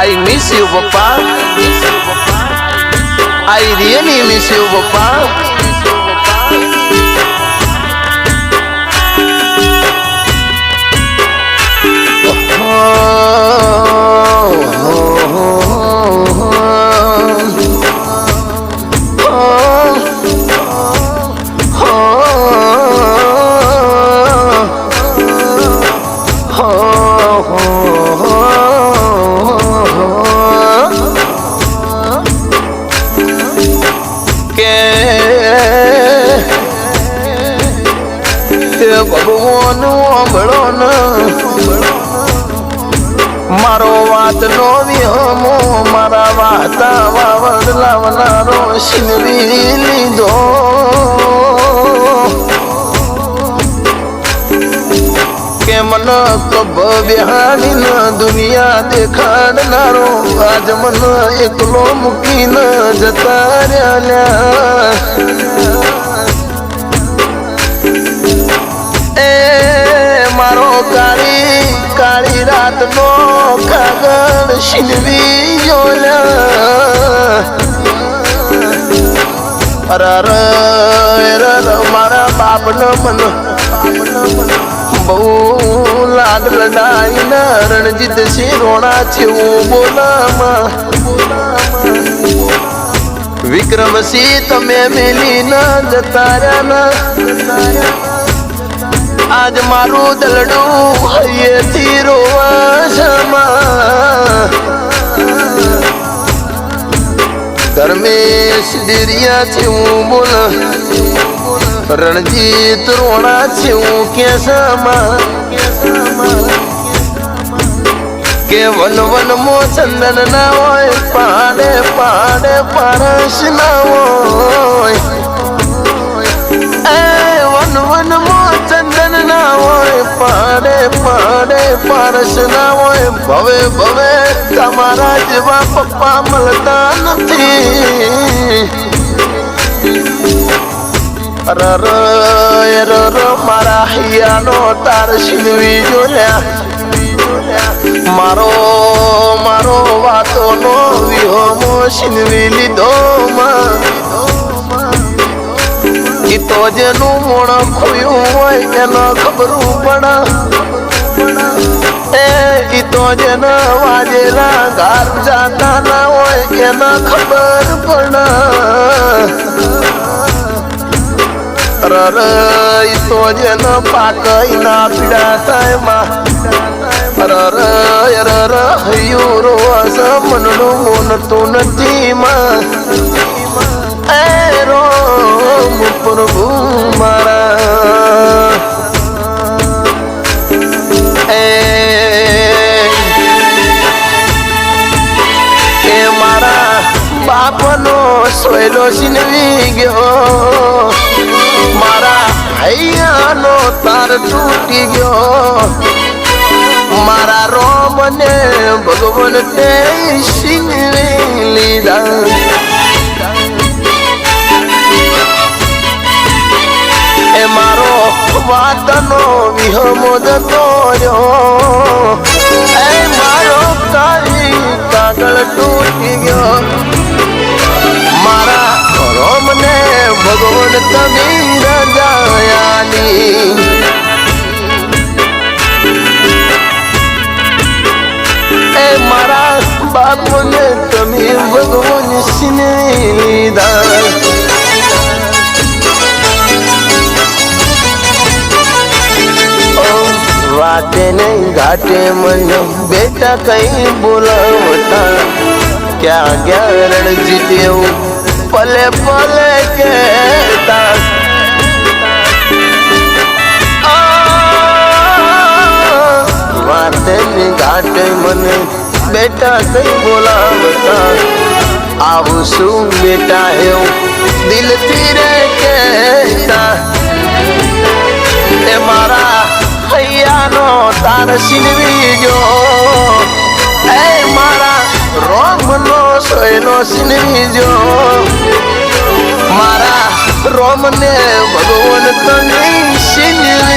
I miss you, Papa. I really miss you, Papa. ભગવાન સાંભળો ને મારો વાત નો વિહમો મારા વાતા વાવડ લાવનારો શિનવી લીધો કે મન કબ બિહાડી ન દુનિયા દેખાડનારો આજ મન એકલો મૂકીને જતા રહ્યા મારો કાળી કાળી રાત નો કાગળ શિનવી જોયા મારા બાપ ન મન બહુ લાગ લડાઈ ના રણજીત સિંહ રોણા છે બોલામાં વિક્રમસિંહ તમે મિલી ન જતા રહ્યા આજ મારું દલડું હૈયેથી રોવા ધર્મેશ દિરિયા છે હું બોલ રણજીત રોણા છે હું કે વન વન મો ચંદન ના હોય પાડે પાડે પારસ ના હોય વન વન મો ચંદન ના હોય પાડે પાડે પારસ ના હોય ભવે ભવે તમારા જેવા પપ્પા મળતા નથી મારા હૈયાનો તાર શિનવી જોયા મારો મારો વાતો નો વિહોમો શિનવી લીધો તો જેનું મોણ ખોયું હોય એને ખબરું પડે એ તો જેને વાજેલા ઘર જાતા ના હોય એને ખબર પડે તો જેને પાકઈ ના પીડા થાય હૈયું રોસ મનનું મોનતું નથી પ્રભુ મારા એ મારા બાપનો સોયલો શિનવી ગયો મારા હૈયાનો તાર તૂટી ગયો મારા રોમને ભગવાન તે શિનવી લીધા મારો વાતનો વિહમો જતો રહ્યો મારો કાળી કાગળ તૂટી ગયો મારા રોમને ભગવાન કબીર જાયાની મારા બાપને તમે ભગવાન શિનવી લીધા વાટે નહીં ઘાટે મને બેટા કઈ બોલાવતા ક્યાં ગયા રણજીત એવું પલે પલે કહેતા વાટે નહીં ઘાટે મને બેટા કઈ બોલાવતા આવું શું બેટા એવું દિલથી રે કહેતા એ મારા હૈયાનો તાર શિનવી જો મારા રોમનો સોયનો શિનવી જો મારા રોમને ભગવાન તને શિનવી